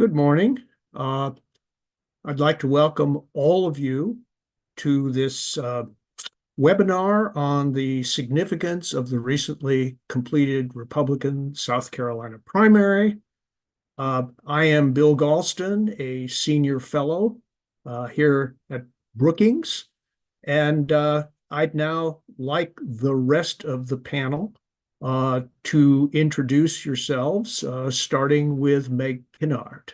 Good morning. Uh, I'd like to welcome all of you to this webinar on the significance of the recently completed Republican South Carolina primary. I am Bill Galston, a senior fellow here at Brookings, and I'd now like the rest of the panel to introduce yourselves, starting with Meg Kinnard.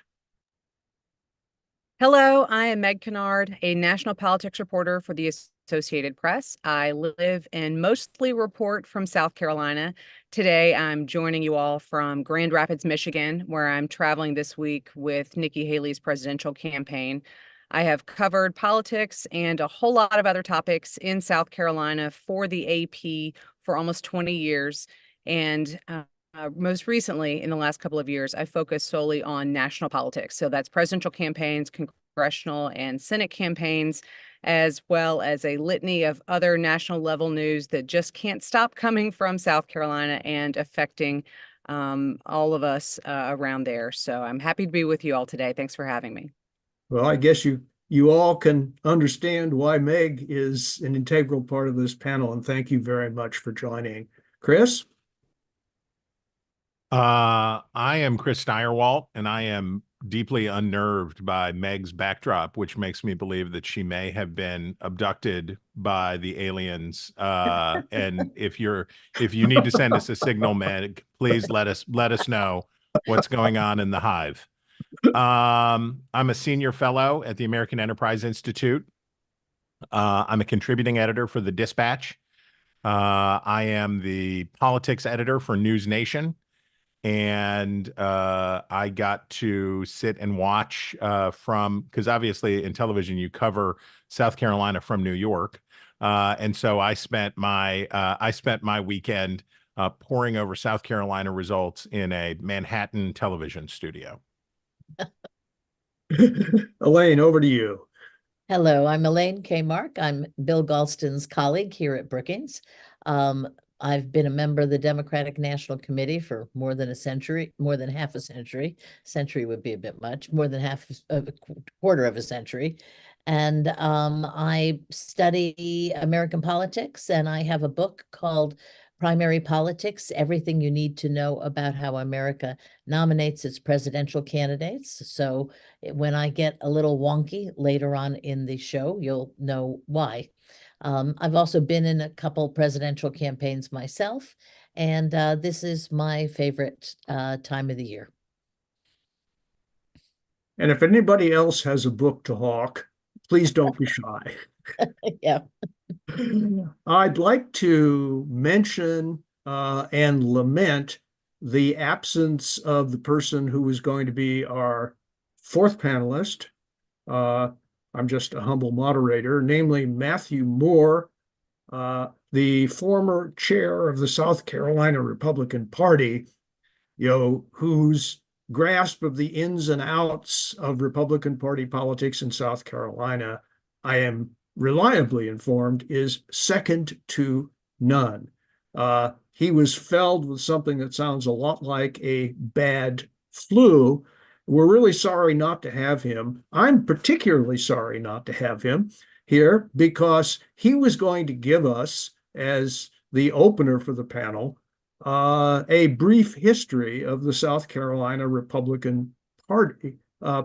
Hello, I am Meg Kinnard, a national politics reporter for the Associated Press. I live and mostly report from South Carolina. Today, I'm joining you all from Grand Rapids, Michigan, where I'm traveling this week with Nikki Haley's presidential campaign. I have covered politics and a whole lot of other topics in South Carolina for the AP for almost 20 years. And most recently, in the last couple of years, I focused solely on national politics. So that's presidential campaigns, congressional and Senate campaigns, as well as a litany of other national level news that just can't stop coming from South Carolina and affecting all of us around there. So I'm happy to be with you all today. Thanks for having me. Well, I guess you all can understand why Meg is an integral part of this panel, and thank you very much for joining. Chris? I am Chris Steyerwalt, and I am deeply unnerved by Meg's backdrop, which makes me believe that she may have been abducted by the aliens. And if you need to send us a signal, Meg, please let us know what's going on in the hive. I'm a senior fellow at the American Enterprise Institute. I'm a contributing editor for the Dispatch. I am the politics editor for News Nation. And I got to sit and watch because obviously in television you cover South Carolina from New York, and so I spent my weekend poring over South Carolina results in a Manhattan television studio. Elaine, over to you. Hello, I'm Elaine K. Mark. I'm Bill Galston's colleague here at Brookings. I've been a member of the Democratic National Committee for more than a century, more than half a century. Century would be a bit much, more than a quarter of a century. And I study American politics, and I have a book called Primary Politics, Everything You Need to Know About How America Nominates Its Presidential Candidates. So when I get a little wonky later on in the show, you'll know why. I've also been in a couple presidential campaigns myself, and this is my favorite time of the year. And if anybody else has a book to hawk, please don't be shy. Yeah. I'd like to mention and lament the absence of the person who was going to be our fourth panelist. I'm just a humble moderator, namely Matthew Moore, the former chair of the South Carolina Republican Party, whose grasp of the ins and outs of Republican Party politics in South Carolina, I am reliably informed, is second to none. He was felled with something that sounds a lot like a bad flu. We're really sorry not to have him. I'm particularly sorry not to have him here because he was going to give us, as the opener for the panel, a brief history of the South Carolina Republican Party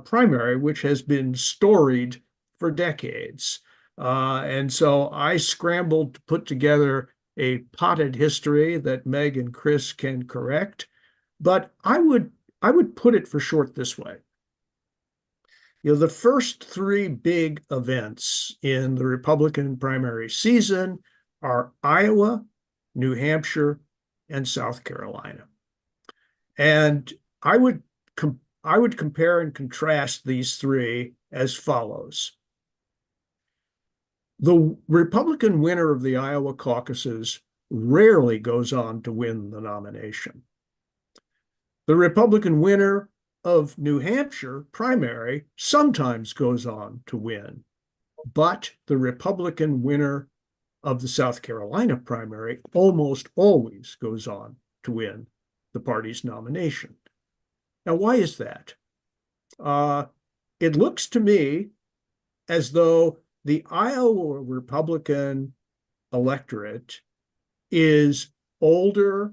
primary, which has been storied for decades. And so I scrambled to put together a potted history that Meg and Chris can correct. But I would put it for short this way. The first three big events in the Republican primary season are Iowa, New Hampshire, and South Carolina. And I would compare and contrast these three as follows. The Republican winner of the Iowa caucuses rarely goes on to win the nomination. The Republican winner of New Hampshire primary sometimes goes on to win, but the Republican winner of the South Carolina primary almost always goes on to win the party's nomination. Now, why is that? it looks to me as though the Iowa Republican electorate is older,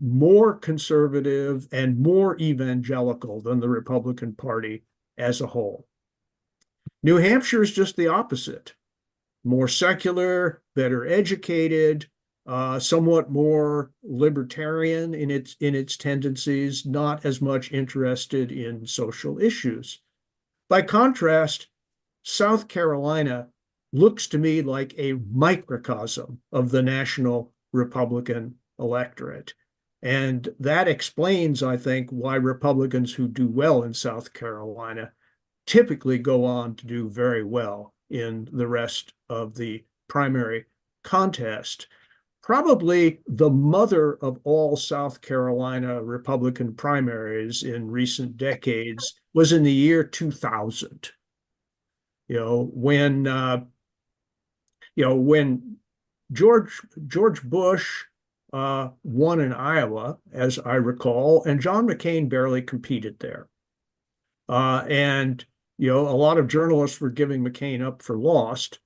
more conservative, and more evangelical than the Republican Party as a whole. New Hampshire is just the opposite. More secular, better educated, somewhat more libertarian in its tendencies, not as much interested in social issues. By contrast, South Carolina looks to me like a microcosm of the national Republican electorate. And that explains, I think, why Republicans who do well in South Carolina typically go on to do very well in the rest of the primary contest. Probably the mother of all South Carolina Republican primaries in recent decades was in the year 2000. When George Bush won in Iowa, as I recall, and John McCain barely competed there. And a lot of journalists were giving McCain up for lost.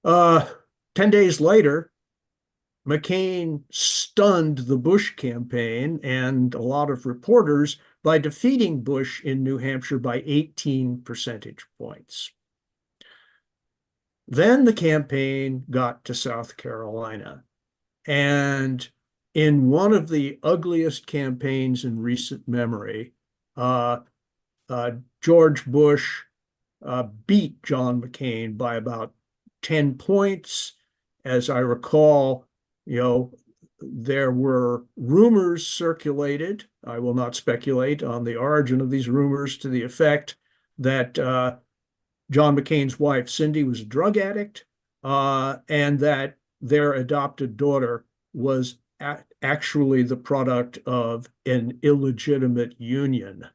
10 days later, McCain stunned the Bush campaign and a lot of reporters by defeating Bush in New Hampshire by 18 percentage points. Then the campaign got to South Carolina. And in one of the ugliest campaigns in recent memory, George Bush beat John McCain by about 10 points. As I recall, there were rumors circulated. I will not speculate on the origin of these rumors, to the effect that John McCain's wife, Cindy, was a drug addict, and that their adopted daughter was actually the product of an illegitimate union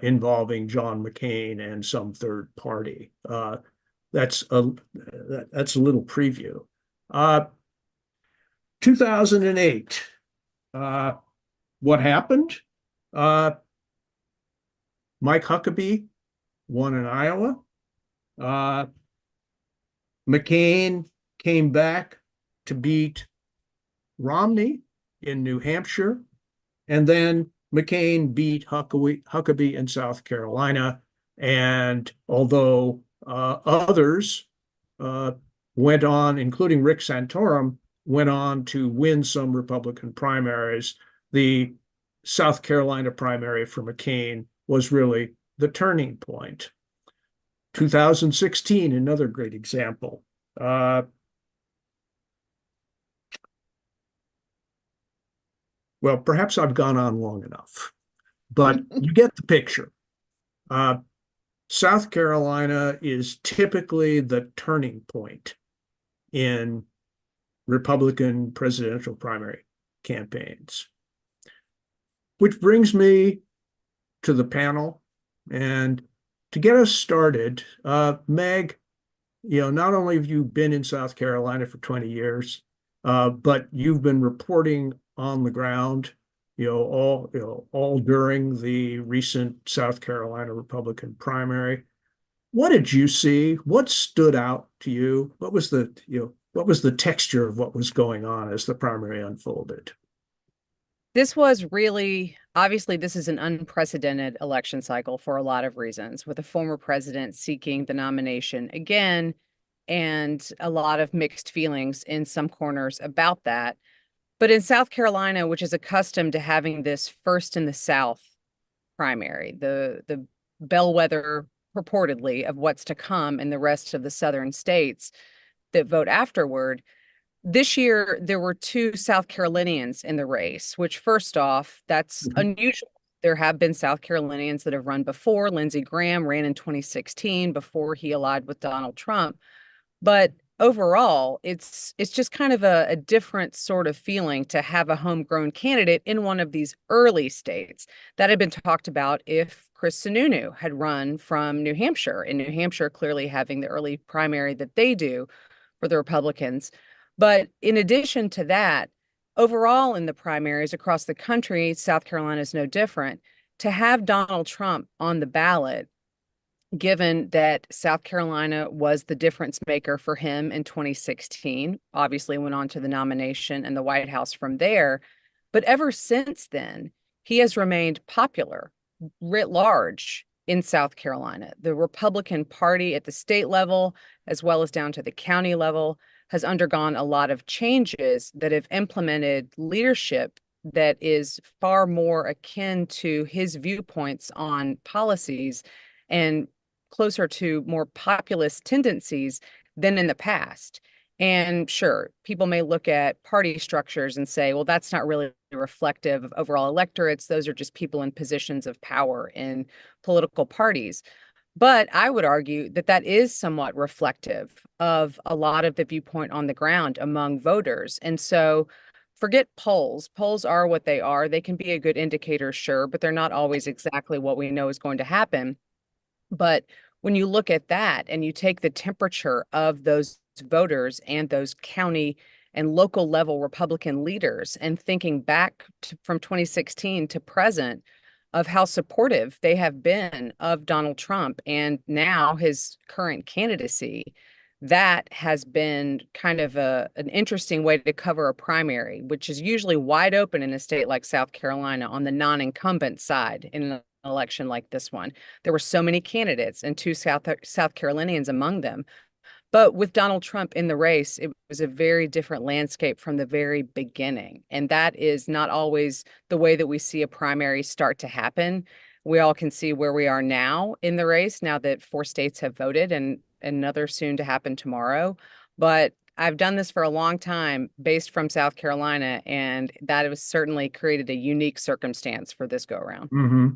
involving John McCain and some third party. That's a little preview. 2008. What happened? Mike Huckabee won in Iowa. McCain came back to beat Romney in New Hampshire, and then McCain beat Huckabee in South Carolina. And although others went on, including Rick Santorum, went on to win some Republican primaries, the South Carolina primary for McCain was really the turning point. 2016, another great example. Well, perhaps I've gone on long enough, but you get the picture. South Carolina is typically the turning point in Republican presidential primary campaigns. Which brings me to the panel. And to get us started, Meg, not only have you been in South Carolina for 20 years, but you've been reporting on the ground, all during the recent South Carolina Republican primary. What did you see? What stood out to you? What was the texture of what was going on as the primary unfolded? This was really, obviously, this is an unprecedented election cycle for a lot of reasons, with a former president seeking the nomination again, and a lot of mixed feelings in some corners about that. But in South Carolina, which is accustomed to having this first in the South primary, the bellwether purportedly of what's to come in the rest of the southern states that vote afterward, this year, there were two South Carolinians in the race, which first off, that's unusual. There have been South Carolinians that have run before. Lindsey Graham ran in 2016 before he allied with Donald Trump. But overall, it's just kind of a different sort of feeling to have a homegrown candidate in one of these early states. That had been talked about if Chris Sununu had run from New Hampshire, and New Hampshire clearly having the early primary that they do for the Republicans. But in addition to that, overall in the primaries across the country, South Carolina is no different. to have Donald Trump on the ballot, given that South Carolina was the difference maker for him in 2016, obviously went on to the nomination and the White House from there. But ever since then, he has remained popular writ large in South Carolina. The Republican Party at the state level, as well as down to the county level, has undergone a lot of changes that have implemented leadership that is far more akin to his viewpoints on policies and closer to more populist tendencies than in the past. And sure, people may look at party structures and say, well, that's not really reflective of overall electorates. Those are just people in positions of power in political parties. But I would argue that that is somewhat reflective of a lot of the viewpoint on the ground among voters. And so forget polls. Polls are what they are. They can be a good indicator, sure, but they're not always exactly what we know is going to happen. But when you look at that and you take the temperature of those voters and those county and local level Republican leaders and thinking back from 2016 to present of how supportive they have been of Donald Trump and now his current candidacy, that has been kind of an interesting way to cover a primary, which is usually wide open in a state like South Carolina on the non-incumbent side in an election like this one. There were so many candidates and two South Carolinians among them. But with Donald Trump in the race, it was a very different landscape from the very beginning. And that is not always the way that we see a primary start to happen. We all can see where we are now in the race, now that 4 states have voted and another soon to happen tomorrow. But I've done this for a long time based from South Carolina, and that has certainly created a unique circumstance for this go around. Mm-hmm.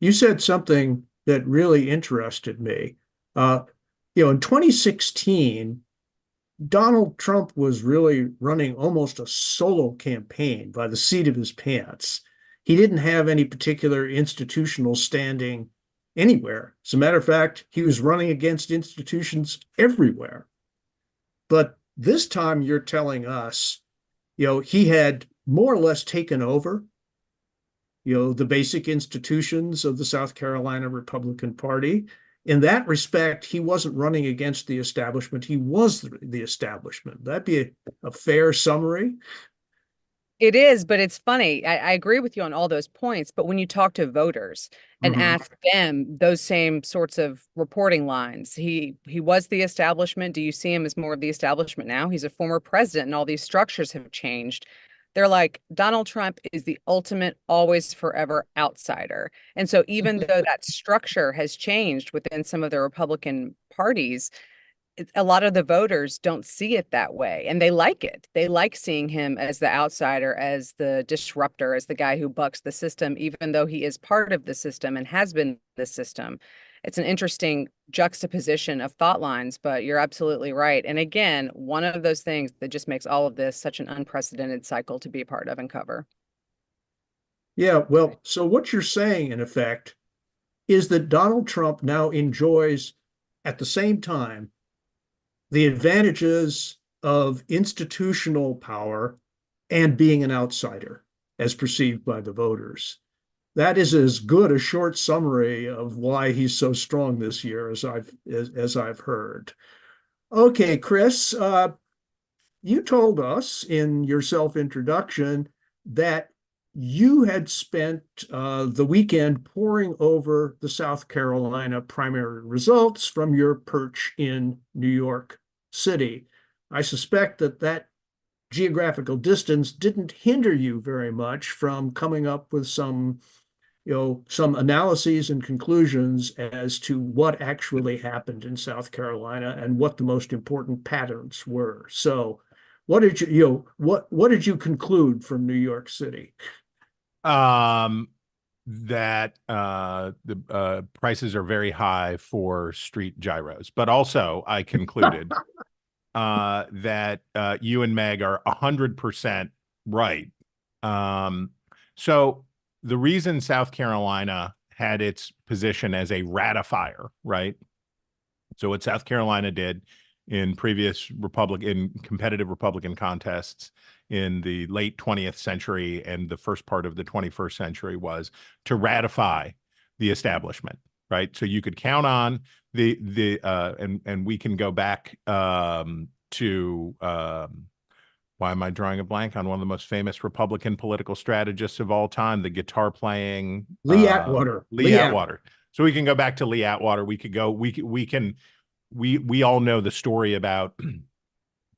You said something that really interested me. In 2016, Donald Trump was really running almost a solo campaign by the seat of his pants. He didn't have any particular institutional standing anywhere. As a matter of fact, he was running against institutions everywhere. But this time you're telling us, he had more or less taken over, the basic institutions of the South Carolina Republican Party. In that respect, he wasn't running against the establishment. He was the establishment. That'd be a fair summary. It is, but it's funny. I agree with you on all those points. But when you talk to voters and ask them those same sorts of reporting lines, he was the establishment. Do you see him as more of the establishment now? He's a former president and all these structures have changed. They're like, Donald Trump is the ultimate, always, forever outsider. And so even though that structure has changed within some of the Republican parties, a lot of the voters don't see it that way. And they like it. They like seeing him as the outsider, as the disruptor, as the guy who bucks the system, even though he is part of the system and has been the system. It's an interesting juxtaposition of thought lines, but you're absolutely right. And again, one of those things that just makes all of this such an unprecedented cycle to be a part of and cover. Yeah, well, so what you're saying, in effect, is that Donald Trump now enjoys, at the same time, the advantages of institutional power and being an outsider, as perceived by the voters. That is as good a short summary of why he's so strong this year as I've heard. Okay, Chris, you told us in your self-introduction that you had spent the weekend poring over the South Carolina primary results from your perch in New York City. I suspect that geographical distance didn't hinder you very much from coming up with some analyses and conclusions as to what actually happened in South Carolina and what the most important patterns were. So what did what did you conclude from New York City? That the prices are very high for street gyros, but also I concluded that you and Meg are 100% right. So the reason South Carolina had its position as a ratifier, right? So what South Carolina did in previous competitive Republican contests in the late 20th century and the first part of the 21st century was to ratify the establishment, right? So you could count on and we can go back to why am I drawing a blank on one of the most famous Republican political strategists of all time, the guitar playing Lee Atwater. Lee Atwater. So we can go back to Lee Atwater. We could go. We all know the story about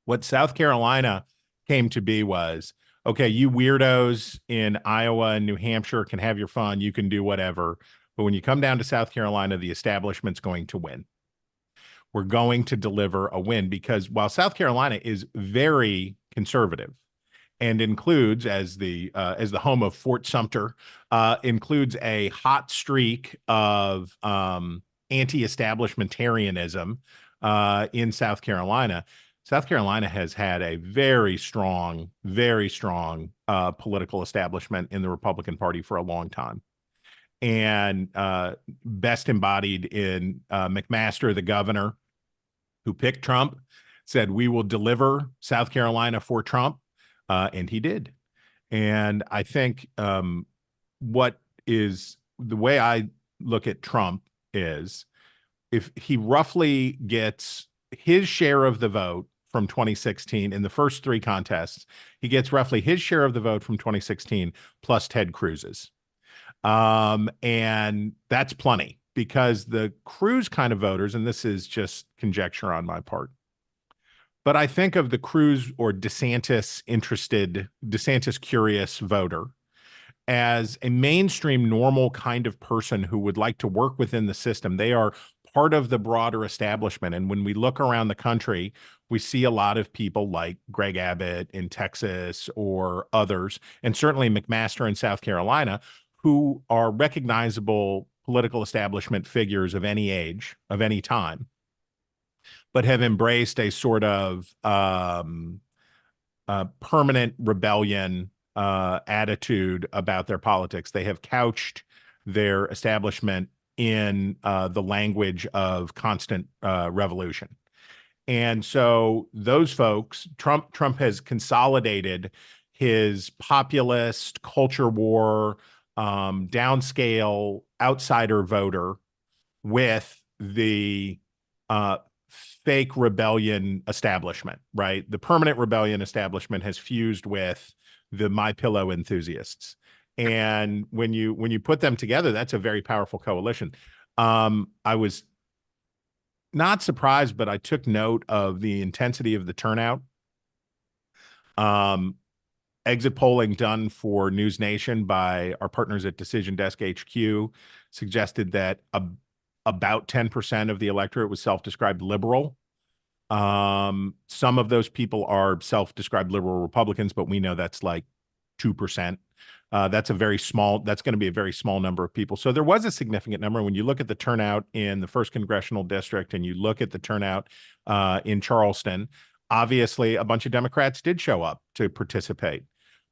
what South Carolina came to be was, okay, you weirdos in Iowa and New Hampshire can have your fun. You can do whatever. But when you come down to South Carolina, the establishment's going to win. We're going to deliver a win because while South Carolina is very conservative and includes, as the home of Fort Sumter, includes a hot streak of anti-establishmentarianism in South Carolina. South Carolina has had a very strong political establishment in the Republican Party for a long time. And best embodied in McMaster, the governor, who picked Trump, said, we will deliver South Carolina for Trump. And he did. And I think what is the way I look at Trump is if he roughly gets his share of the vote from 2016 in the first three contests, he gets roughly his share of the vote from 2016 plus Ted Cruz's. And that's plenty because the Cruz kind of voters, and this is just conjecture on my part, but I think of the Cruz or DeSantis curious voter as a mainstream normal kind of person who would like to work within the system. They are part of the broader establishment. And when we look around the country, we see a lot of people like Greg Abbott in Texas or others, and certainly McMaster in South Carolina, who are recognizable political establishment figures of any age, of any time, but have embraced a sort of permanent rebellion attitude about their politics. They have couched their establishment in the language of constant revolution. And so those folks, Trump has consolidated his populist culture war, downscale outsider voter with the fake rebellion establishment, right? The permanent rebellion establishment has fused with the My Pillow enthusiasts. And when you put them together, that's a very powerful coalition. I was not surprised, but I took note of the intensity of the turnout. Exit polling done for News Nation by our partners at Decision Desk HQ suggested that about 10% of the electorate was self-described liberal. Some of those people are self-described liberal Republicans, but we know that's like 2%. That's going to be a very small number of people. So there was a significant number. When you look at the turnout in the 1st Congressional District and you look at the turnout in Charleston, obviously a bunch of Democrats did show up to participate.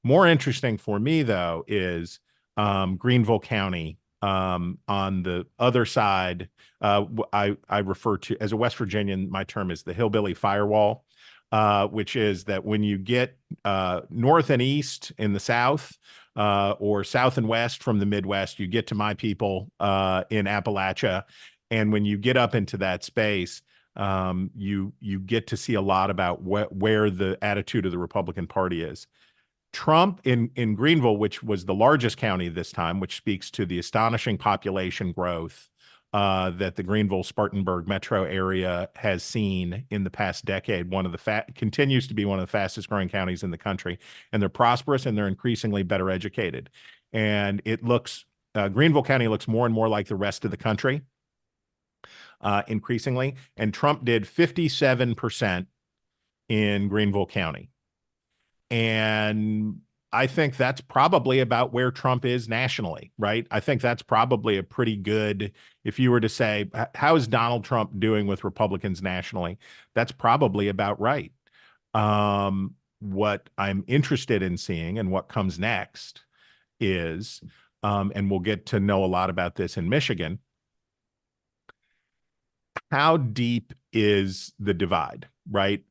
More interesting for me, though, is Greenville County. On the other side, I refer to, as a West Virginian, my term is the hillbilly firewall, which is that when you get north and east in the South, or south and west from the Midwest, you get to my people in Appalachia. And when you get up into that space, you get to see a lot about where the attitude of the Republican Party is. Trump in Greenville, which was the largest county this time, which speaks to the astonishing population growth that the Greenville-Spartanburg metro area has seen in the past decade, continues to be one of the fastest growing counties in the country. And they're prosperous and they're increasingly better educated. And Greenville County looks more and more like the rest of the country, increasingly. And Trump did 57% in Greenville County. And I think that's probably about where Trump is nationally, right? I think that's probably a pretty good, if you were to say, how is Donald Trump doing with Republicans nationally? That's probably about right. What I'm interested in seeing and what comes next is, and we'll get to know a lot about this in Michigan, how deep is the divide, right?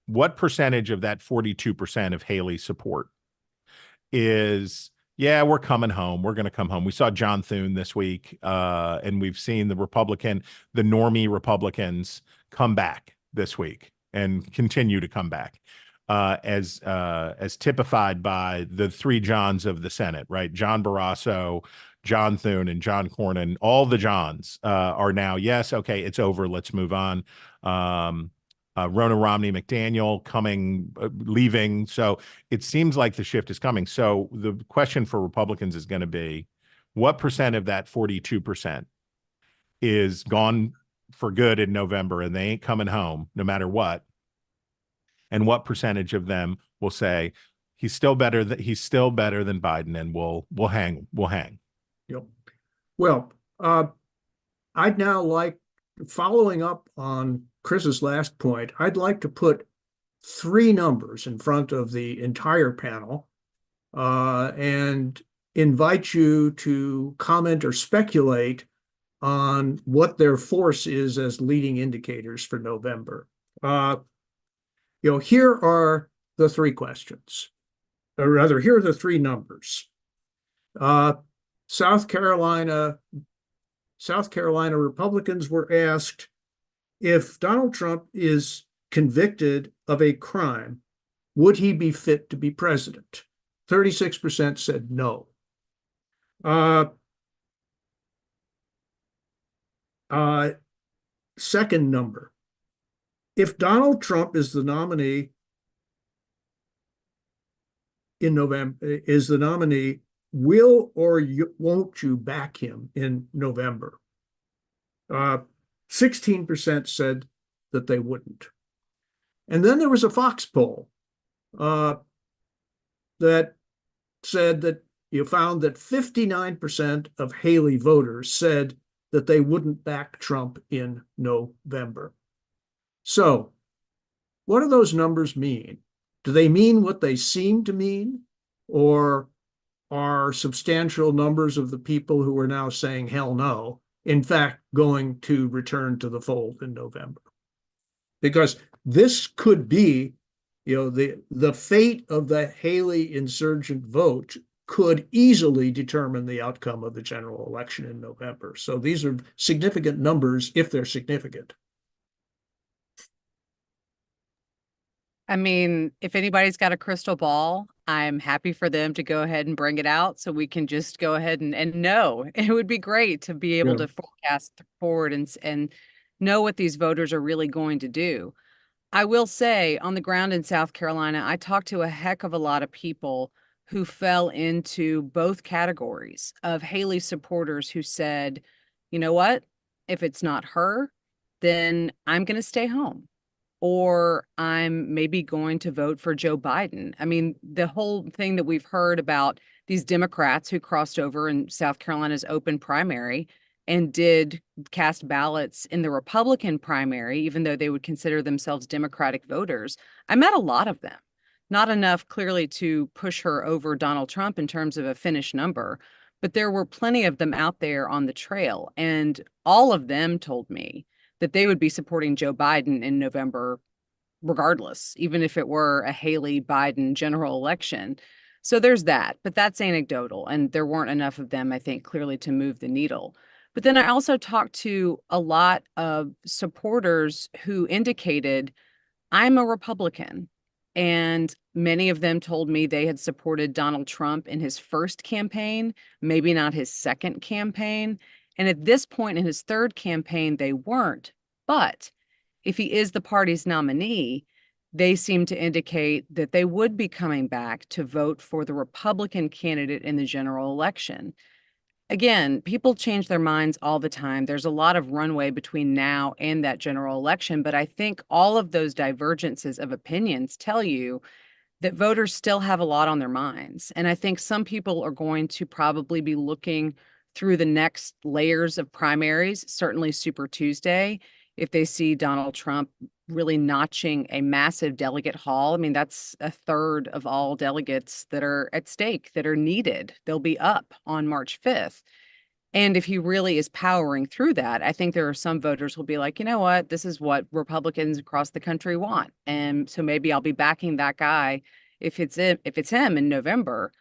what percentage of that 42% of Haley support is, yeah, we're coming home. We're going to come home. We saw John Thune this week, and we've seen the normie Republicans come back this week and continue to come back, as typified by the three Johns of the Senate, right? John Barrasso, John Thune, and John Cornyn. All the Johns are now, yes, okay, it's over. Let's move on. Rona Romney McDaniel leaving. So it seems like the shift is coming. So the question for Republicans is going to be, what percent of that 42% is gone for good in November and they ain't coming home no matter what? And what percentage of them will say he's still better than Biden, and we'll hang. Yep. Well, I'd now like, following up on Chris's last point, I'd like to put three numbers in front of the entire panel and invite you to comment or speculate on what their force is as leading indicators for November. Here are the three questions, or rather, here are the three numbers. South Carolina Republicans were asked, if Donald Trump is convicted of a crime, would he be fit to be president? 36% said no. Second number, if Donald Trump is the nominee in November, will or won't you back him in November? 16% said that they wouldn't. And then there was a Fox poll that said that you found that 59% of Haley voters said that they wouldn't back Trump in November. So what do those numbers mean? Do they mean what they seem to mean? Or are substantial numbers of the people who are now saying hell no, in fact, going to return to the fold in November? Because this could be, the fate of the Haley insurgent vote could easily determine the outcome of the general election in November. So these are significant numbers if they're significant. I mean, if anybody's got a crystal ball, I'm happy for them to go ahead and bring it out so we can just go ahead and know. It would be great to be able to forecast forward and know what these voters are really going to do. I will say, on the ground in South Carolina, I talked to a heck of a lot of people who fell into both categories of Haley supporters who said, you know what, if it's not her, then I'm going to stay home, or I'm maybe going to vote for Joe Biden. I mean, the whole thing that we've heard about these Democrats who crossed over in South Carolina's open primary and did cast ballots in the Republican primary, even though they would consider themselves Democratic voters. I met a lot of them. Not enough, clearly, to push her over Donald Trump in terms of a finished number, but there were plenty of them out there on the trail. And all of them told me that they would be supporting Joe Biden in November, regardless, even if it were a Haley Biden general election. So there's that, but that's anecdotal. And there weren't enough of them, I think, clearly to move the needle. But then I also talked to a lot of supporters who indicated, I'm a Republican. And many of them told me they had supported Donald Trump in his first campaign, maybe not his second campaign. And at this point in his third campaign, they weren't. But if he is the party's nominee, they seem to indicate that they would be coming back to vote for the Republican candidate in the general election. Again, people change their minds all the time. There's a lot of runway between now and that general election, but I think all of those divergences of opinions tell you that voters still have a lot on their minds. And I think some people are going to probably be looking through the next layers of primaries, certainly Super Tuesday, if they see Donald Trump really notching a massive delegate haul. I mean, that's a third of all delegates that are at stake, that are needed. They'll be up on March 5th. And if he really is powering through that, I think there are some voters who'll be like, you know what, this is what Republicans across the country want. And so maybe I'll be backing that guy if it's him in November.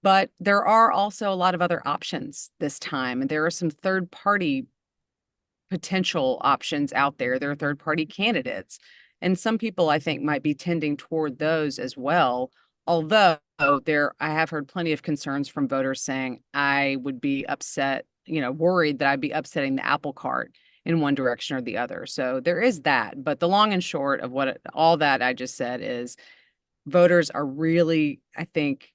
But there are also a lot of other options this time. And there are some third party potential options out there. There are third party candidates. And some people I think might be tending toward those as well. Although I have heard plenty of concerns from voters saying I would be upset, worried that I'd be upsetting the apple cart in one direction or the other. So there is that. But the long and short of all that I just said is voters are really, I think,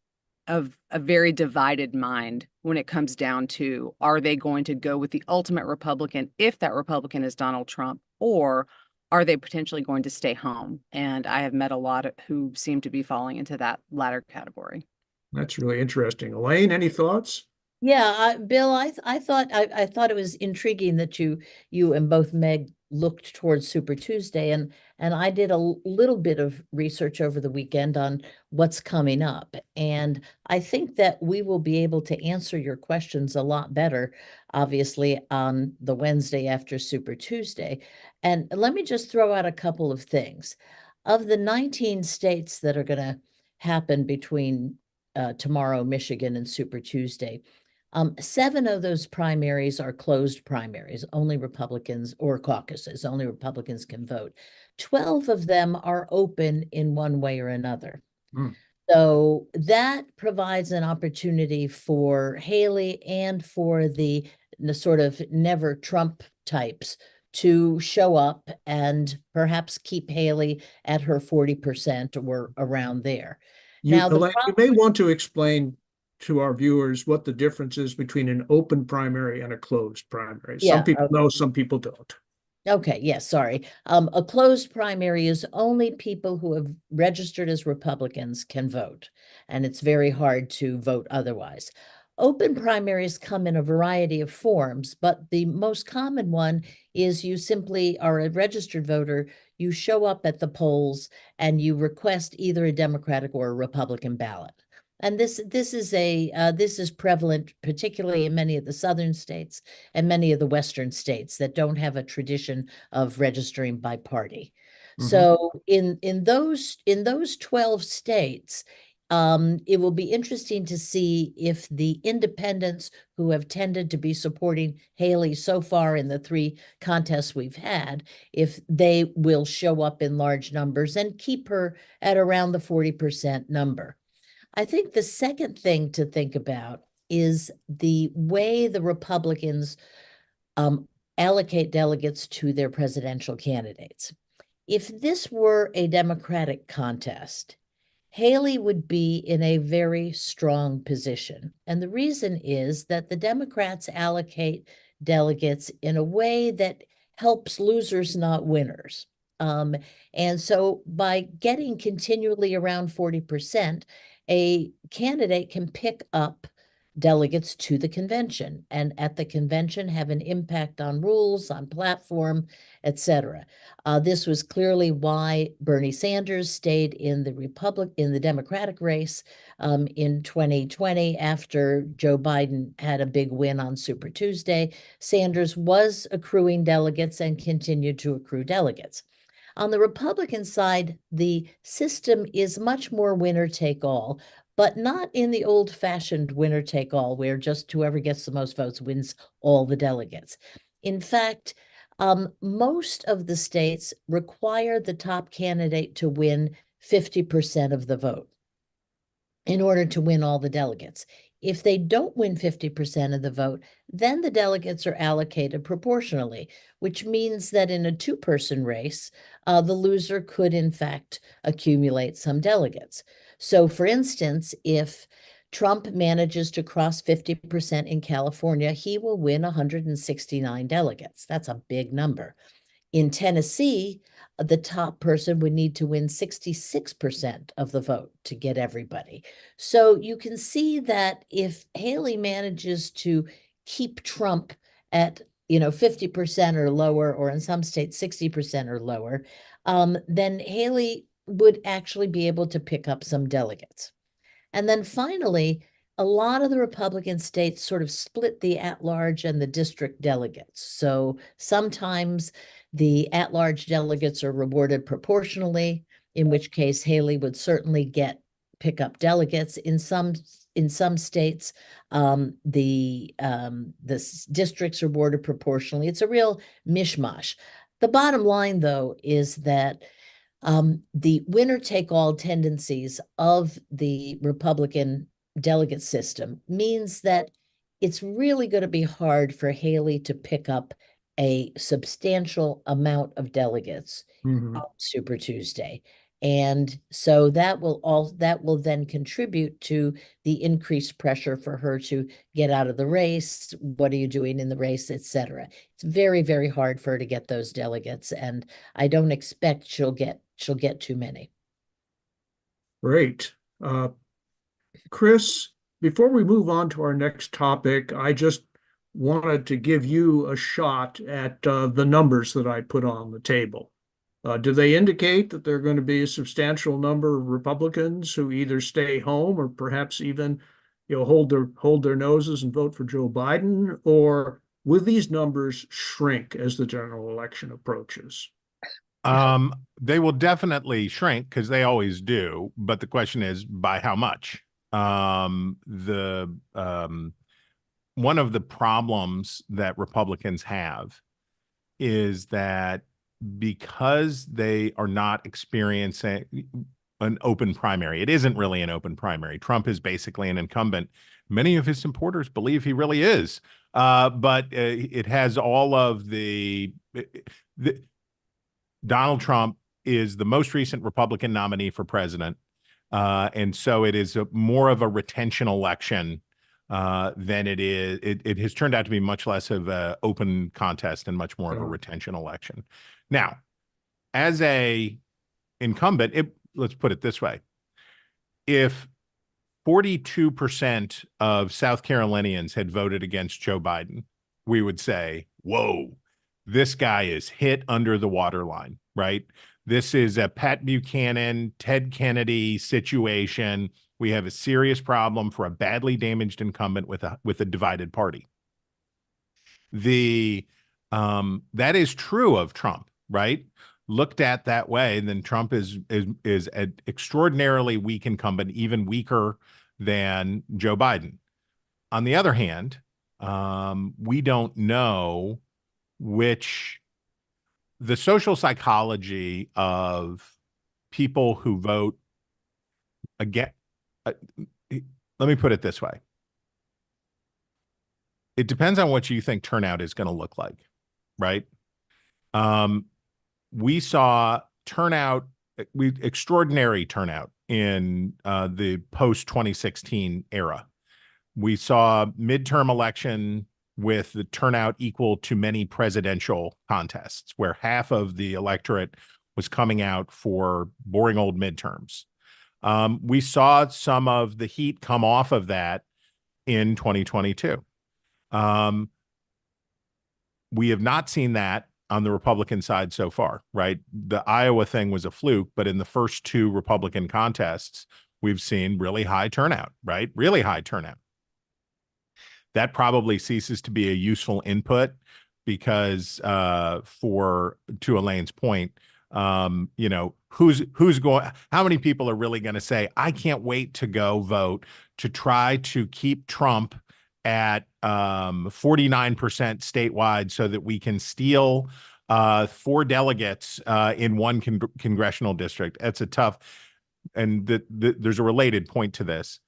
of a very divided mind when it comes down to, are they going to go with the ultimate Republican if that Republican is Donald Trump, or are they potentially going to stay home? And I have met a lot who seem to be falling into that latter category. That's really interesting. Elaine, any thoughts? Yeah, Bill, I thought it was intriguing that you and both Meg looked towards Super Tuesday, and I did a little bit of research over the weekend on what's coming up, and I think that we will be able to answer your questions a lot better, obviously, on the Wednesday after Super Tuesday. And let me just throw out a couple of things. Of the 19 states that are going to happen between tomorrow, Michigan, and Super Tuesday, 7 of those primaries are closed primaries, only Republicans, or caucuses, only Republicans can vote. 12 of them are open in one way or another. Hmm. So that provides an opportunity for Haley and for the sort of never Trump types to show up and perhaps keep Haley at her 40% or around there. Now, Elaine, you may want to explain to our viewers what the difference is between an open primary and a closed primary. Some people know, some people don't. Okay, yes, sorry. A closed primary is only people who have registered as Republicans can vote, and it's very hard to vote otherwise. Open primaries come in a variety of forms, but the most common one is you simply are a registered voter, you show up at the polls, and you request either a Democratic or a Republican ballot. And this is prevalent, particularly in many of the southern states and many of the western states that don't have a tradition of registering by party. Mm-hmm. So in those 12 states, it will be interesting to see if the independents who have tended to be supporting Haley so far in the 3 contests we've had, if they will show up in large numbers and keep her at around the 40% number. I think the second thing to think about is the way the Republicans allocate delegates to their presidential candidates. If this were a Democratic contest, Haley would be in a very strong position. And the reason is that the Democrats allocate delegates in a way that helps losers, not winners. And so by getting continually around 40%, a candidate can pick up delegates to the convention, and at the convention have an impact on rules, on platform, etc. This was clearly why Bernie Sanders stayed in the Democratic race in 2020 after Joe Biden had a big win on Super Tuesday. Sanders was accruing delegates and continued to accrue delegates. On the Republican side, the system is much more winner take all, but not in the old-fashioned winner take all, where just whoever gets the most votes wins all the delegates. In fact, most of the states require the top candidate to win 50% of the vote in order to win all the delegates. If they don't win 50% of the vote, then the delegates are allocated proportionally, which means that in a 2-person race, the loser could, in fact, accumulate some delegates. So, for instance, if Trump manages to cross 50% in California, he will win 169 delegates. That's a big number. In Tennessee, the top person would need to win 66% of the vote to get everybody. So you can see that if Haley manages to keep Trump at 50% or lower, or in some states 60% or lower, then Haley would actually be able to pick up some delegates. And then finally, a lot of the Republican states sort of split the at-large and the district delegates. So sometimes the at-large delegates are rewarded proportionally, in which case Haley would certainly pick up delegates. In some states, the districts are awarded proportionally. It's a real mishmash. The bottom line, though, is that the winner-take-all tendencies of the Republican delegate system means that it's really going to be hard for Haley to pick up a substantial amount of delegates Mhm. on Super Tuesday. And so that will then contribute to the increased pressure for her to get out of the race. What are you doing in the race, etc. It's very, very hard for her to get those delegates, and I don't expect she'll get too many. Great. Chris, before we move on to our next topic, I just wanted to give you a shot at the numbers that I put on the table. Do they indicate that there are going to be a substantial number of Republicans who either stay home or perhaps even, hold their noses and vote for Joe Biden, or will these numbers shrink as the general election approaches? They will definitely shrink because they always do, but the question is by how much? One of the problems that Republicans have is that because they are not experiencing an open primary, it isn't really an open primary. Trump is basically an incumbent. Many of his supporters believe he really is, but it has all of the Donald Trump is the most recent Republican nominee for president. And so it is more of a retention election than it is. It has turned out to be much less of an open contest and much more of a retention election. Now, as a incumbent, let's put it this way. If 42% of South Carolinians had voted against Joe Biden, we would say, whoa, this guy is hit under the waterline, right? This is a Pat Buchanan, Ted Kennedy situation. We have a serious problem for a badly damaged incumbent with a divided party. That is true of Trump, right? Looked at that way, then Trump is an extraordinarily weak incumbent, even weaker than Joe Biden. On the other hand, we don't know the social psychology of people who vote again. Let me put it this way. It depends on what you think turnout is going to look like, right? We saw extraordinary turnout in the post-2016 era. We saw midterm election with the turnout equal to many presidential contests, where half of the electorate was coming out for boring old midterms. We saw some of the heat come off of that in 2022. We have not seen that on the Republican side so far, right? The Iowa thing was a fluke, but in the first two Republican contests, we've seen really high turnout, right? Really high turnout. That probably ceases to be a useful input because to Elaine's point, who's going, how many people are really going to say, I can't wait to go vote to try to keep Trump at 49% statewide so that we can steal 4 delegates in one congressional district. That's a tough, and there's a related point to this.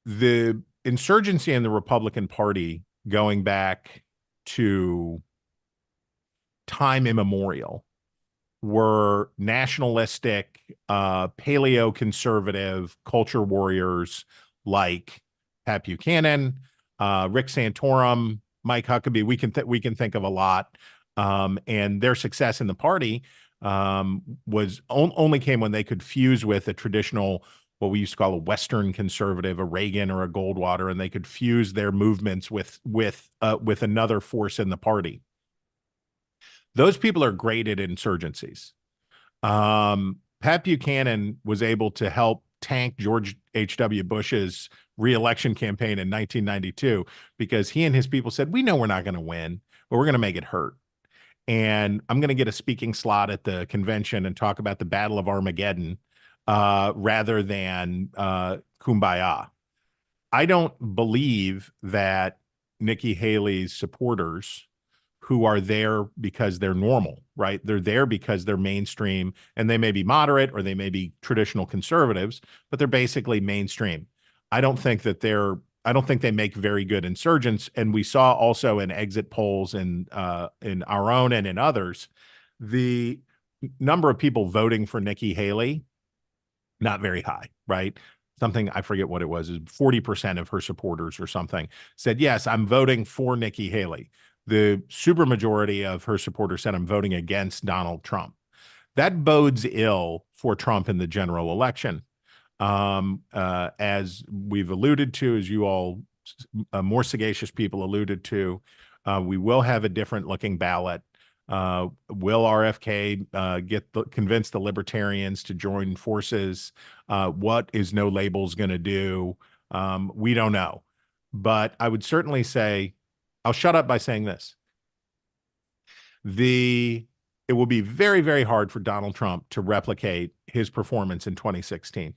The insurgency in the Republican Party going back to time immemorial were nationalistic, paleo-conservative culture warriors like Pat Buchanan, Rick Santorum, Mike Huckabee. We can think of a lot, and their success in the party was only came when they could fuse with a traditional, what we used to call a Western conservative, a Reagan or a Goldwater, and they could fuse their movements with another force in the party. Those people are great at insurgencies. Pat Buchanan was able to help tank George H.W. Bush's re-election campaign in 1992 because he and his people said, we know we're not going to win, but we're going to make it hurt. And I'm going to get a speaking slot at the convention and talk about the Battle of Armageddon rather than Kumbaya. I don't believe that Nikki Haley's supporters, who are there because they're normal, right? They're there because they're mainstream, and they may be moderate or they may be traditional conservatives, but they're basically mainstream. I don't think they make very good insurgents. And we saw also in exit polls in our own and in others, the number of people voting for Nikki Haley, not very high, right? Something, I forget what it was, is 40% of her supporters or something said, yes, I'm voting for Nikki Haley. The supermajority of her supporters said, I'm voting against Donald Trump. That bodes ill for Trump in the general election. As we've alluded to, as you all more sagacious people alluded to, we will have a different looking ballot. Will RFK convince the libertarians to join forces? What is no labels going to do? We don't know. But I would certainly say, I'll shut up by saying this. It will be very, very hard for Donald Trump to replicate his performance in 2016.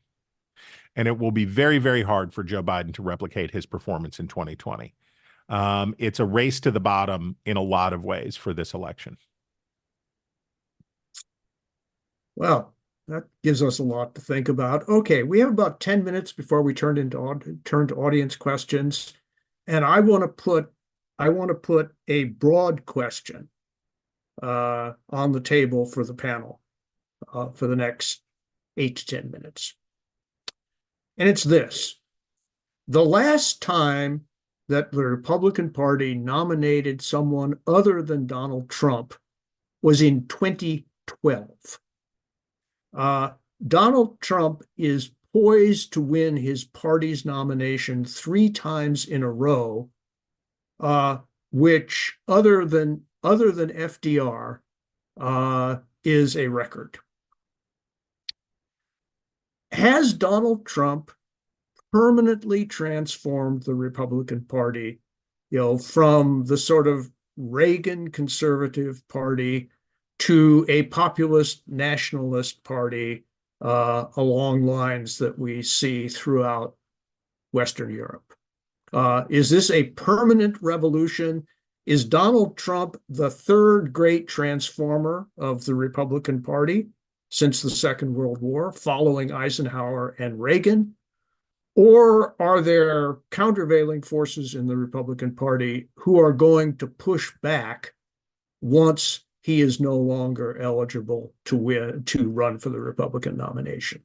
And it will be very, very hard for Joe Biden to replicate his performance in 2020. It's a race to the bottom in a lot of ways for this election. Well, that gives us a lot to think about. Okay, we have about 10 minutes before we turn to audience questions. And I want to put a broad question on the table for the panel for the next 8 to 10 minutes. And it's this: the last time that the Republican Party nominated someone other than Donald Trump was in 2012. Donald Trump is poised to win his party's nomination 3 times in a row, which other than FDR is a record. Has Donald Trump permanently transformed the Republican Party, from the sort of Reagan conservative party to a populist nationalist party along lines that we see throughout Western Europe? Is this a permanent revolution? Is Donald Trump the third great transformer of the Republican Party since the Second World War, following Eisenhower and Reagan? Or are there countervailing forces in the Republican Party who are going to push back once he is no longer eligible to run for the Republican nomination?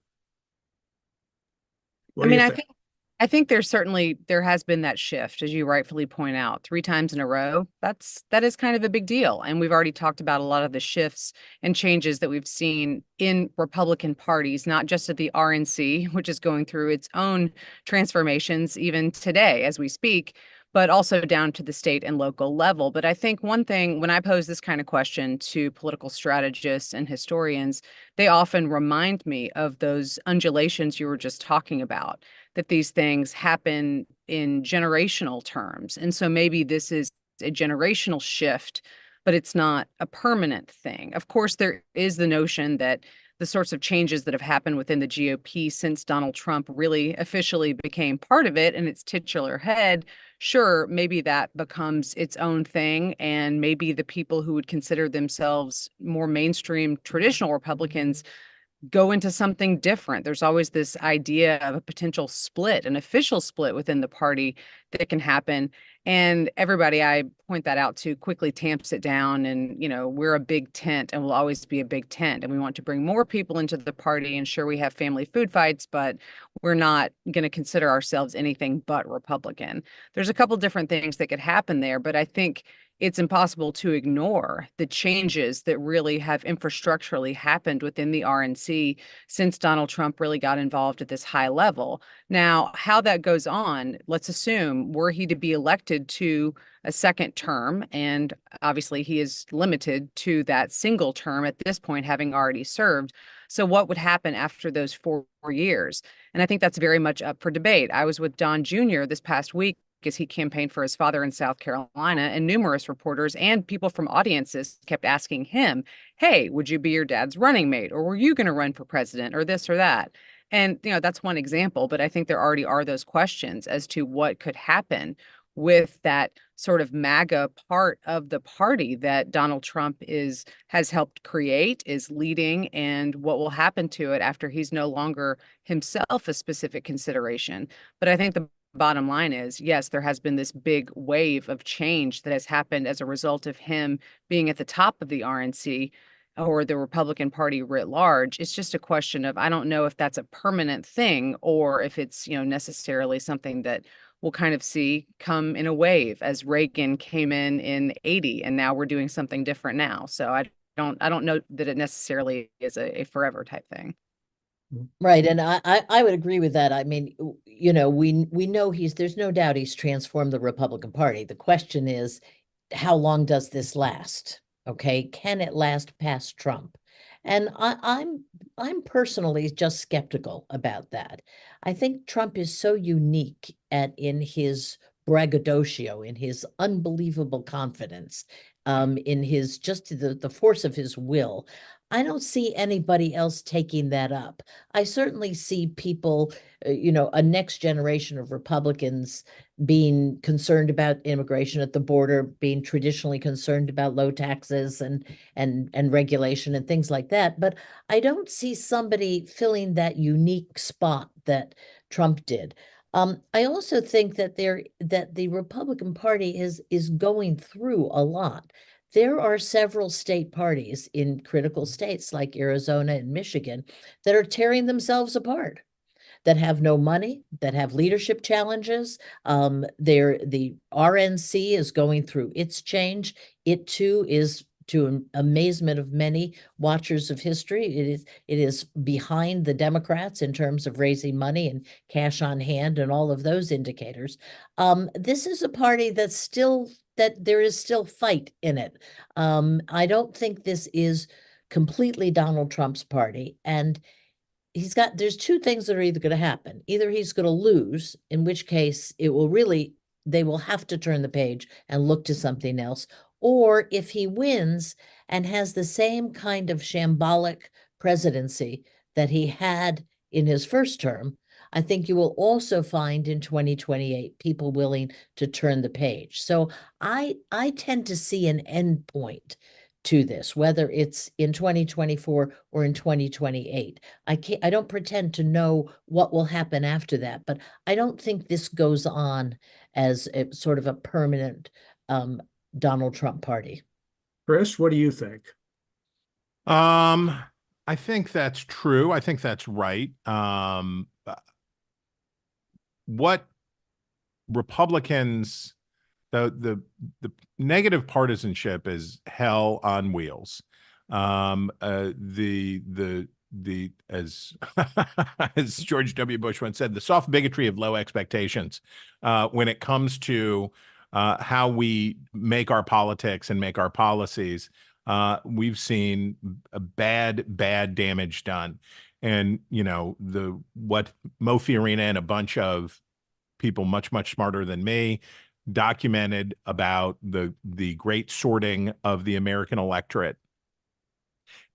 I think there has been that shift, as you rightfully point out, 3 times in a row. That is kind of a big deal. And we've already talked about a lot of the shifts and changes that we've seen in Republican parties, not just at the RNC, which is going through its own transformations even today as we speak, but also down to the state and local level. But I think one thing, when I pose this kind of question to political strategists and historians, they often remind me of those undulations you were just talking about, that these things happen in generational terms. And so maybe this is a generational shift, but it's not a permanent thing. Of course, there is the notion that the sorts of changes that have happened within the GOP since Donald Trump really officially became part of it and its titular head, sure, maybe that becomes its own thing. And maybe the people who would consider themselves more mainstream traditional Republicans go into something different. There's always this idea of a potential split, an official split within the party that can happen. And everybody I point that out to quickly tamps it down. And, we're a big tent and we'll always be a big tent. And we want to bring more people into the party. And sure, we have family food fights, but we're not going to consider ourselves anything but Republican. There's a couple different things that could happen there, but I think it's impossible to ignore the changes that really have infrastructurally happened within the RNC since Donald Trump really got involved at this high level. Now, how that goes on, let's assume were he to be elected to a second term, and obviously he is limited to that single term at this point, having already served. So what would happen after those 4 years? And I think that's very much up for debate. I was with Don Jr. this past week as he campaigned for his father in South Carolina, and numerous reporters and people from audiences kept asking him, hey, would you be your dad's running mate? Or were you going to run for president or this or that? And, that's one example, but I think there already are those questions as to what could happen with that sort of MAGA part of the party that Donald Trump has helped create, is leading, and what will happen to it after he's no longer himself a specific consideration. But I think the bottom line is, yes, there has been this big wave of change that has happened as a result of him being at the top of the RNC or the Republican Party writ large. It's just a question of, I don't know if that's a permanent thing or if it's, necessarily something that we'll kind of see come in a wave, as Reagan came in 80, and now we're doing something different now. So I don't know that it necessarily is a forever type thing. Right. And I would agree with that. I mean, we know there's no doubt he's transformed the Republican Party. The question is, how long does this last? Okay. Can it last past Trump? And I'm personally just skeptical about that. I think Trump is so unique in his braggadocio, in his unbelievable confidence, in his just the force of his will. I don't see anybody else taking that up. I certainly see people, a next generation of Republicans being concerned about immigration at the border, being traditionally concerned about low taxes and regulation and things like that. But I don't see somebody filling that unique spot that Trump did. I also think that the Republican Party is going through a lot. There are several state parties in critical states like Arizona and Michigan that are tearing themselves apart, that have no money, that have leadership challenges. The RNC is going through its change. It too is, to amazement of many watchers of history, it is behind the Democrats in terms of raising money and cash on hand and all of those indicators. This is a party that there is still fight in it. I don't think this is completely Donald Trump's party. And there's two things that are either going to happen. Either he's going to lose, in which case they will have to turn the page and look to something else. Or if he wins and has the same kind of shambolic presidency that he had in his first term, I think you will also find in 2028 people willing to turn the page. So I tend to see an end point to this, whether it's in 2024 or in 2028. I don't pretend to know what will happen after that, but I don't think this goes on as a sort of a permanent Donald Trump party. Chris, what do you think? I think that's true. I think that's right. What Republicans, the negative partisanship is hell on wheels. As as George W. Bush once said, the soft bigotry of low expectations when it comes to how we make our politics and make our policies. We've seen a bad damage done. And, what Mo Fiorina and a bunch of people much smarter than me documented about the great sorting of the American electorate.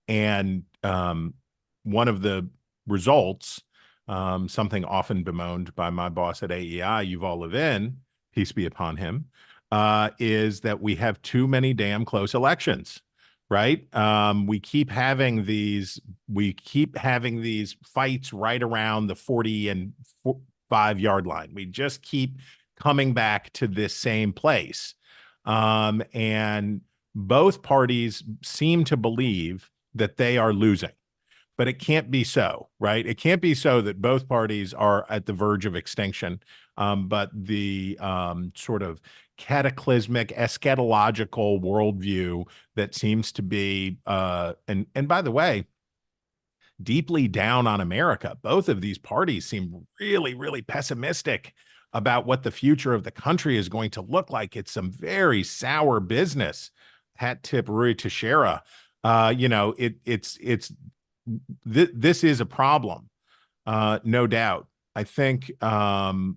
And one of the results, something often bemoaned by my boss at AEI, Yuval Levin, peace be upon him, is that we have too many damn close elections. Right. We keep having these fights right around the 40 and 5-yard line. We just keep coming back to this same place. And both parties seem to believe that they are losing, but it can't be so, right? It can't be so that both parties are at the verge of extinction. But the sort of cataclysmic eschatological worldview that seems to be, and by the way, deeply down on America. Both of these parties seem really pessimistic about what the future of the country is going to look like. It's some very sour business. Hat tip Rui Teixeira. It's this is a problem, no doubt. I think the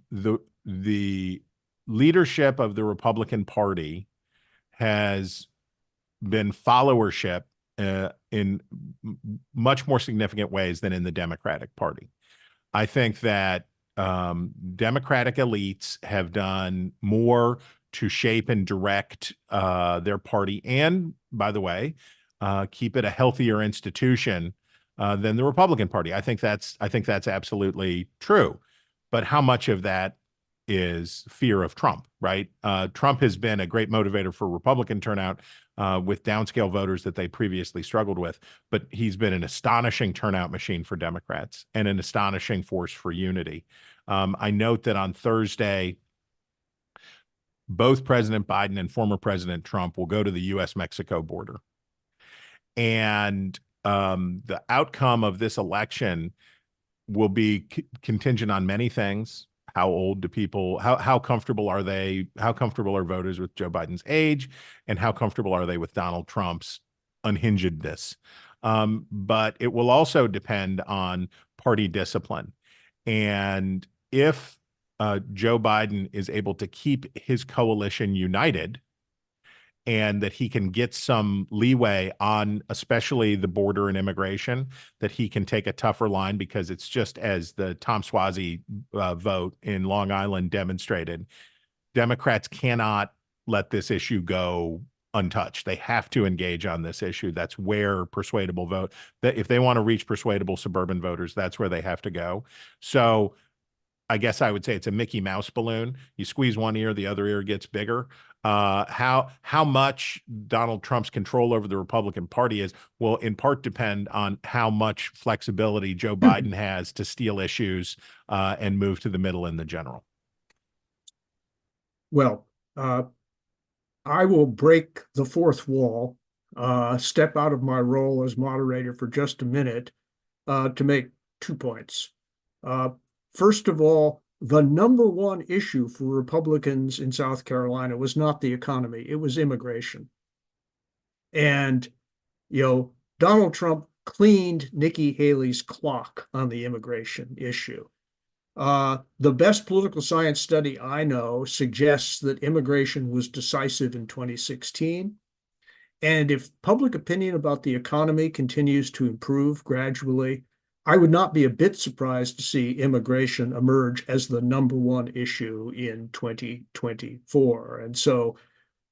leadership of the Republican Party has been followership in much more significant ways than in the Democratic Party. I think that Democratic elites have done more to shape and direct their party, and by the way, keep it a healthier institution than the Republican Party. I think that's absolutely true. But how much of that is fear of Trump, right? Trump has been a great motivator for Republican turnout with downscale voters that they previously struggled with, but he's been an astonishing turnout machine for Democrats and an astonishing force for unity. I note that on Thursday, both President Biden and former President Trump will go to the U.S.-Mexico border. And the outcome of this election will be contingent on many things. How old do people, how comfortable are they? How comfortable are voters with Joe Biden's age? And how comfortable are they with Donald Trump's unhingedness? But it will also depend on party discipline. And if Joe Biden is able to keep his coalition united, and that he can get some leeway on especially the border and immigration, that he can take a tougher line, because it's just as the Tom Suozzi vote in Long Island demonstrated, Democrats cannot let this issue go untouched. They have to engage on this issue. That's where persuadable vote, that if they want to reach persuadable suburban voters, that's where they have to go. So I guess I would say it's a Mickey Mouse balloon. You squeeze one ear, the other ear gets bigger. How much Donald Trump's control over the Republican Party is will in part depend on how much flexibility Joe Biden has to steal issues and move to the middle in the general. Well, I will break the fourth wall, step out of my role as moderator for just a minute to make 2 points. First of all, the number one issue for Republicans in South Carolina was not the economy, it was immigration. And, Donald Trump cleaned Nikki Haley's clock on the immigration issue. The best political science study I know suggests that immigration was decisive in 2016. And if public opinion about the economy continues to improve gradually, I would not be a bit surprised to see immigration emerge as the number one issue in 2024. And so,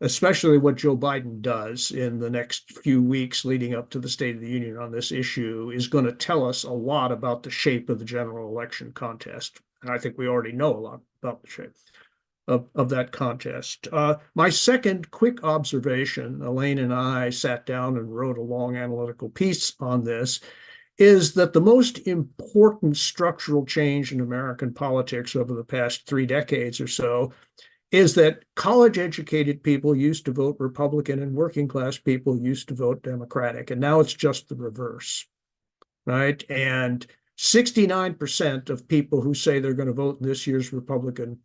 especially what Joe Biden does in the next few weeks leading up to the State of the Union on this issue is going to tell us a lot about the shape of the general election contest. And I think we already know a lot about the shape of that contest. My second quick observation, Elaine and I sat down and wrote a long analytical piece on this, is that the most important structural change in American politics over the past 3 decades or so is that college-educated people used to vote Republican and working-class people used to vote Democratic, and now it's just the reverse, right? And 69% of people who say they're going to vote in this year's Republican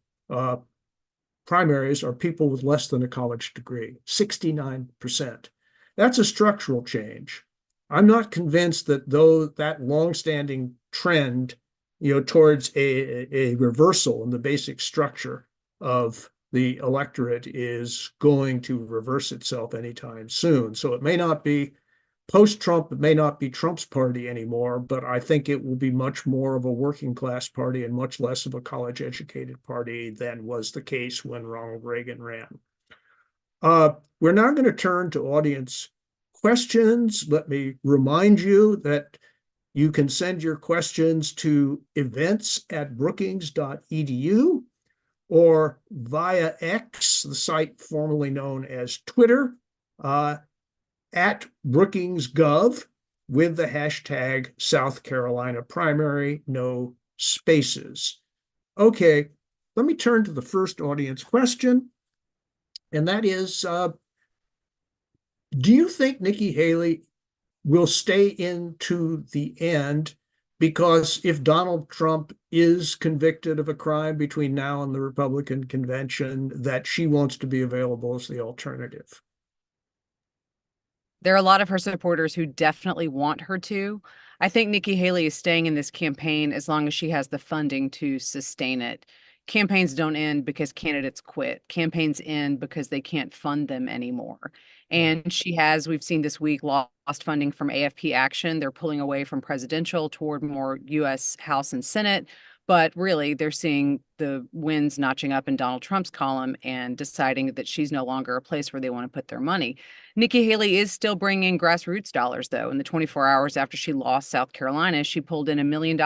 primaries are people with less than a college degree, 69%. That's a structural change. I'm not convinced that though that longstanding trend, towards a reversal in the basic structure of the electorate is going to reverse itself anytime soon. So it may not be post-Trump, it may not be Trump's party anymore, but I think it will be much more of a working class party and much less of a college-educated party than was the case when Ronald Reagan ran. We're now going to turn to audience questions. Let me remind you that you can send your questions to events@brookings.edu or via X, the site formerly known as Twitter, at BrookingsGov with the hashtag South Carolina primary, no spaces. Okay, let me turn to the first audience question, and that is, do you think Nikki Haley will stay into the end? Because if Donald Trump is convicted of a crime between now and the Republican convention, that she wants to be available as the alternative. There are a lot of her supporters who definitely want her to. I think Nikki Haley is staying in this campaign as long as she has the funding to sustain it. Campaigns don't end because candidates quit. Campaigns end because they can't fund them anymore. And she has, we've seen this week, lost funding from AFP Action. They're pulling away from presidential toward more US House and Senate. But really, they're seeing the wins notching up in Donald Trump's column and deciding that she's no longer a place where they want to put their money. Nikki Haley is still bringing grassroots dollars, though. In the 24 hours after she lost South Carolina, she pulled in $1 million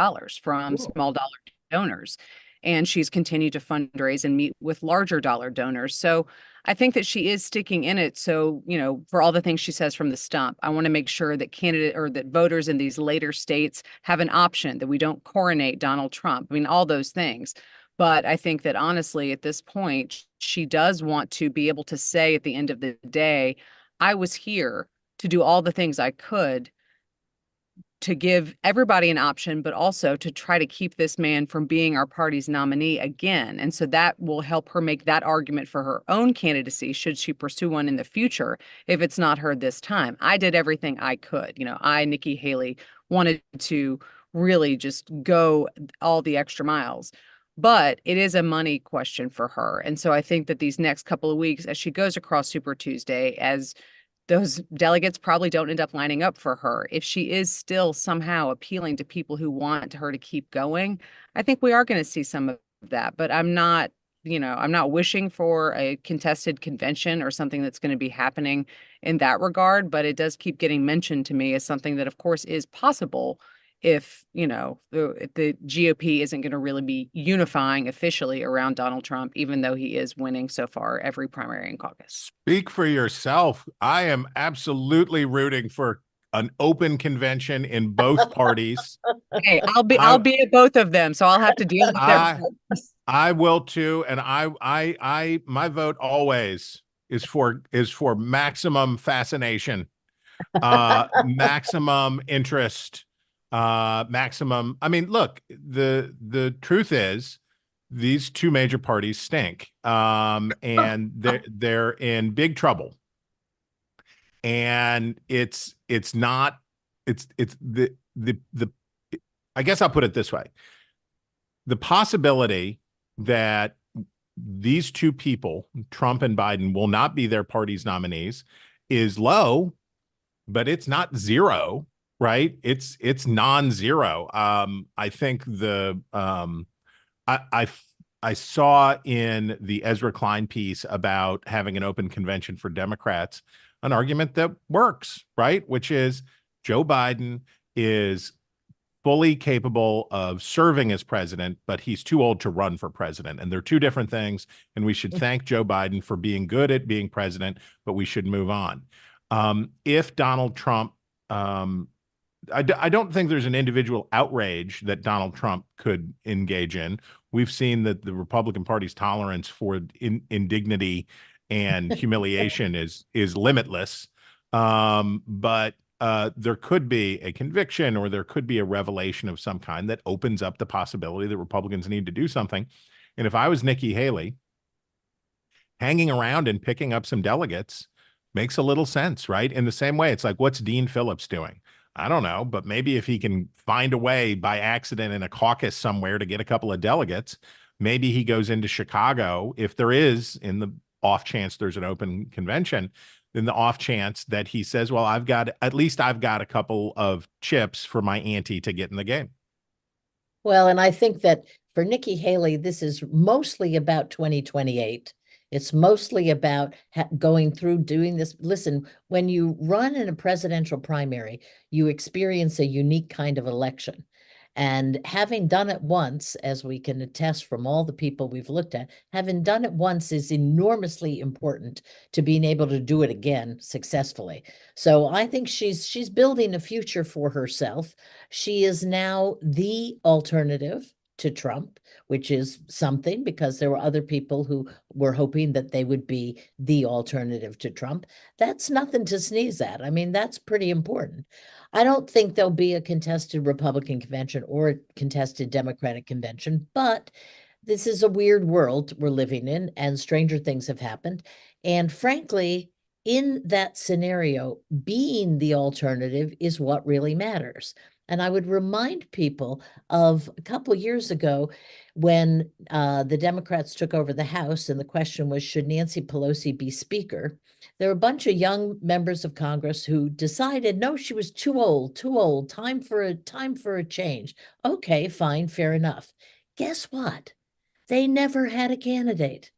from small dollar donors. And she's continued to fundraise and meet with larger dollar donors. So I think that she is sticking in it. So, for all the things she says from the stump, I want to make sure that that voters in these later states have an option, that we don't coronate Donald Trump. I mean, all those things. But I think that honestly, at this point, she does want to be able to say at the end of the day, I was here to do all the things I could to give everybody an option, but also to try to keep this man from being our party's nominee again. And so that will help her make that argument for her own candidacy, should she pursue one in the future, if it's not her this time. I did everything I could. Nikki Haley, wanted to really just go all the extra miles. But it is a money question for her. And so I think that these next couple of weeks, as she goes across Super Tuesday, as those delegates probably don't end up lining up for her, if she is still somehow appealing to people who want her to keep going, I think we are going to see some of that. But I'm not wishing for a contested convention or something that's going to be happening in that regard. But it does keep getting mentioned to me as something that, of course, is possible if the GOP isn't going to really be unifying officially around Donald Trump, even though he is winning so far every primary and caucus. Speak for yourself. I am absolutely rooting for an open convention in both parties. Hey, I'll be at both of them, so I'll have to deal with that. I will too, and I my vote always is for maximum fascination, maximum interest. Maximum. I mean, look, the truth is these two major parties stink. And they're in big trouble. And it's the I guess I'll put it this way. The possibility that these two people, Trump and Biden, will not be their party's nominees is low, but it's not zero. Right. It's non-zero. I think I saw in the Ezra Klein piece about having an open convention for Democrats, an argument that works, right? Which is Joe Biden is fully capable of serving as president, but he's too old to run for president. And they're two different things. And we should thank Joe Biden for being good at being president, but we should move on. If Donald Trump, I don't think there's an individual outrage that Donald Trump could engage in. We've seen that the Republican Party's tolerance for indignity and humiliation is limitless. But there could be a conviction, or there could be a revelation of some kind that opens up the possibility that Republicans need to do something. And if I was Nikki Haley, hanging around and picking up some delegates makes a little sense, right? In the same way, it's like, what's Dean Phillips doing? I don't know, but maybe if he can find a way by accident in a caucus somewhere to get a couple of delegates, maybe he goes into Chicago, if there is, in the off chance there's an open convention, in the off chance that he says, well, I've got a couple of chips for my ante to get in the game. Well, and I think that for Nikki Haley, this is mostly about 2028. It's mostly about going through doing this. Listen, when you run in a presidential primary, you experience a unique kind of election. And having done it once, as we can attest from all the people we've looked at, having done it once is enormously important to being able to do it again successfully. So I think she's building a future for herself. She is now the alternative to Trump, which is something, because there were other people who were hoping that they would be the alternative to Trump. That's nothing to sneeze at. I mean, that's pretty important. I don't think there'll be a contested Republican convention or a contested Democratic convention, but this is a weird world we're living in, and stranger things have happened. And frankly, in that scenario, being the alternative is what really matters. And I would remind people of a couple of years ago when the Democrats took over the House, and the question was, should Nancy Pelosi be Speaker? There were a bunch of young members of Congress who decided, no, she was too old, time for a change. Okay, fine, fair enough. Guess what? They never had a candidate.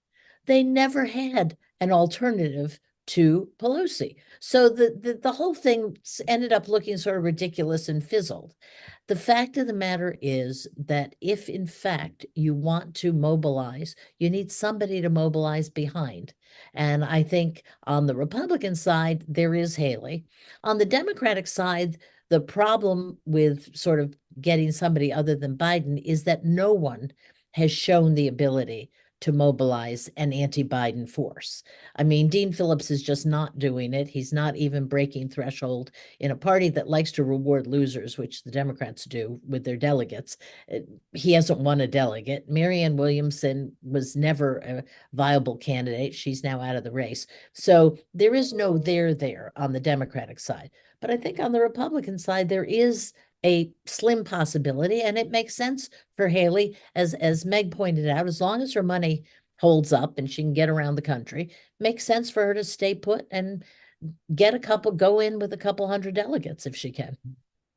They never had an alternative to Pelosi. So the whole thing ended up looking sort of ridiculous and fizzled. The fact of the matter is that if in fact you want to mobilize, you need somebody to mobilize behind. And I think on the Republican side, there is Haley. On the Democratic side, the problem with sort of getting somebody other than Biden is that no one has shown the ability to mobilize an anti-Biden force. I mean, Dean Phillips is just not doing it. He's not even breaking threshold in a party that likes to reward losers, which the Democrats do with their delegates. He hasn't won a delegate. Marianne Williamson was never a viable candidate. She's now out of the race. So there is no there on the Democratic side. But I think on the Republican side, there is a slim possibility, and it makes sense for Haley, as Meg pointed out, as long as her money holds up and she can get around the country, makes sense for her to stay put and go in with a couple hundred delegates if she can.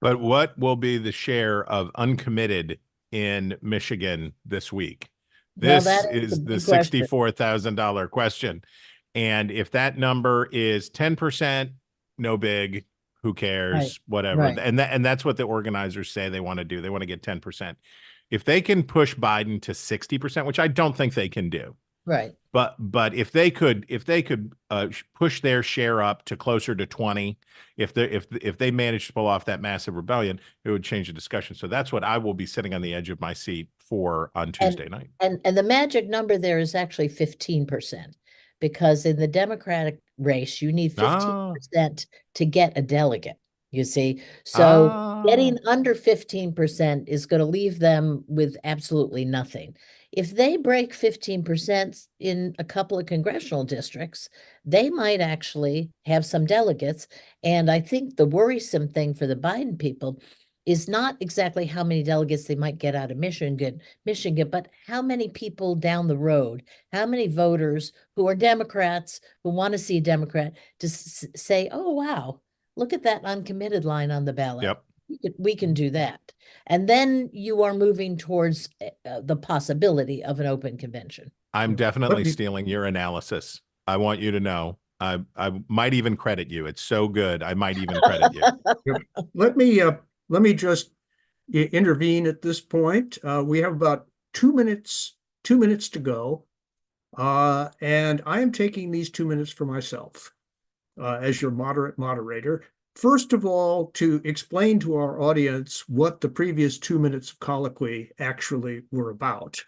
But what will be the share of uncommitted in Michigan this week? This is the $64,000 question. And if that number is 10%, no big, who cares, right, whatever. Right. And that's what the organizers say they want to do. They want to get 10%. If they can push Biden to 60%, which I don't think they can do. Right. But if they could push their share up to closer to 20, if they manage to pull off that massive rebellion, it would change the discussion. So that's what I will be sitting on the edge of my seat for on Tuesday night. And the magic number there is actually 15%, because in the Democratic race, you need 15% to get a delegate, you see. So getting under 15% is going to leave them with absolutely nothing. If they break 15% in a couple of congressional districts, they might actually have some delegates. And I think the worrisome thing for the Biden people is not exactly how many delegates they might get out of Michigan, but how many people down the road, how many voters who are Democrats, who want to see a Democrat, to say, oh, wow, look at that uncommitted line on the ballot. Yep. We can do that. And then you are moving towards the possibility of an open convention. I'm definitely stealing your analysis. I want you to know. I might even credit you. It's so good. I might even credit you. Let me just intervene at this point. We have about 2 minutes to go. And I am taking these 2 minutes for myself as your moderator. First of all, to explain to our audience what the previous 2 minutes of colloquy actually were about.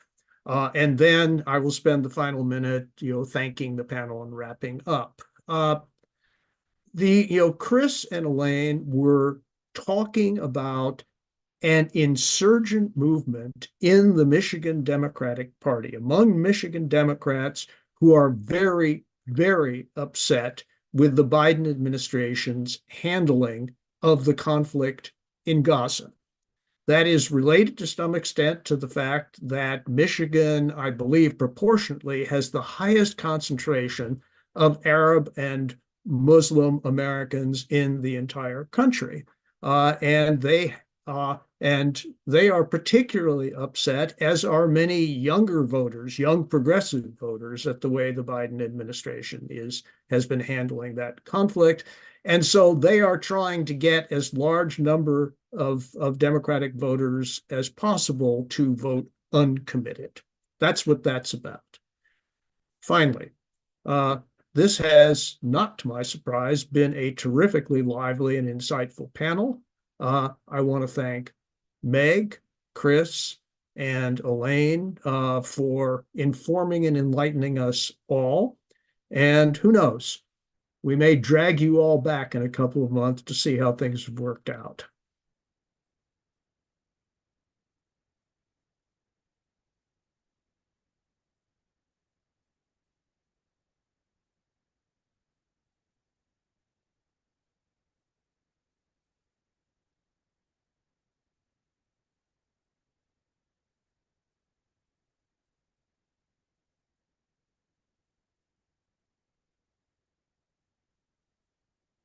And then I will spend the final minute, thanking the panel and wrapping up. Chris and Elaine were talking about an insurgent movement in the Michigan Democratic Party, among Michigan Democrats who are very, very upset with the Biden administration's handling of the conflict in Gaza. That is related to some extent to the fact that Michigan, I believe, proportionately has the highest concentration of Arab and Muslim Americans in the entire country. And they are particularly upset, as are many younger voters, young progressive voters, at the way the Biden administration has been handling that conflict. And so they are trying to get as large number of Democratic voters as possible to vote uncommitted. That's what that's about. Finally, this has, not to my surprise, been a terrifically lively and insightful panel. I want to thank Meg, Chris, and Elaine for informing and enlightening us all. And who knows, we may drag you all back in a couple of months to see how things have worked out.